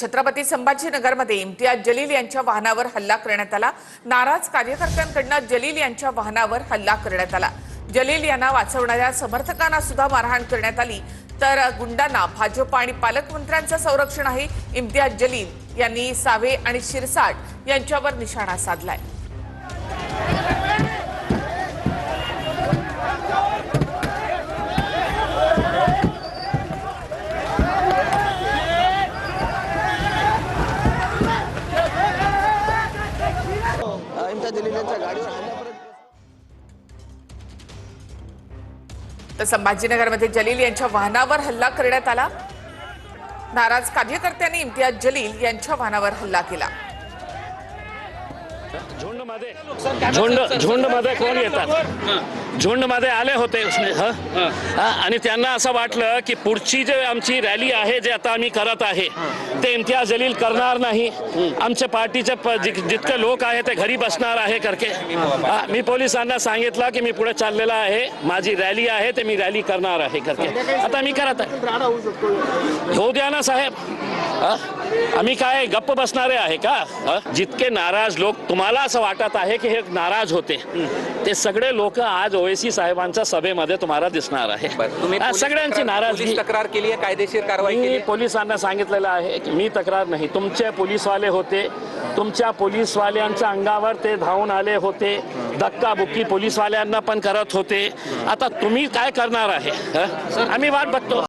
छत्रपती संभाजीनगरमध्ये इम्तियाज जलील यांच्या वाहनावर हल्ला करण्यात आला। नाराज कार्यकर्त्यांकडून जलील यांच्या वाहनावर हल्ला करण्यात आला। जलील यांना वाचवणाऱ्या समर्थकांना सुद्धा मारहाण करण्यात आली। तर गुंडांना भाजप आणि पालकमंत्र्यांचं संरक्षण आहे। इम्तियाज जलील यांनी सावे आणि शिरसाट यांच्यावर निशाणा साधलाय। तर संभाजीनगरमध्ये जलील यांच्या वाहनावर हल्ला करण्यात आला। नाराज कार्यकर्त्यांनी इम्तियाज जलील यांच्या वाहनावर हल्ला केला। झुंडमध्ये कोण येतात? झुंडमध्ये आले होते आणि त्यांना असं वाटलं की पुढची जे आमची रॅली आहे जे आता आम्ही करत आहे ते इम्तियाज जलील करणार नाही, आमच्या पार्टीचे जितके लोक आहे ते घरी बसणार आहे करके मी पोलिसांना सांगितलं की मी पुढे चाललेला आहे, माझी रॅली आहे ते मी रॅली करणार आहे करके आता मी करत आहे। होऊ द्या ना साहेब, आम्ही काय गप्प बसणारे आहे का? जितके नाराज लोक तुम्हाला असं वाटत आहे की हे नाराज होते ते सगळे लोक आज ओएसी साहेबांच्या सभेमध्ये तुम्हाला दिसणार आहे। सगळ्यांची नाराजगी तक्रार केली आहे, कायदेशीर कारवाई केली? पोलिसांना सांगितलेलं आहे की मी तक्रार नाही, तुमचे पोलीसवाले होते, तुमच्या पोलीसवाल्यांच्या अंगावर ते धावून आले होते, धक्काबुक्की पोलीसवाल्यांना पण करत होते। आता तुम्ही काय करणार आहे? आम्ही वाट बघतो।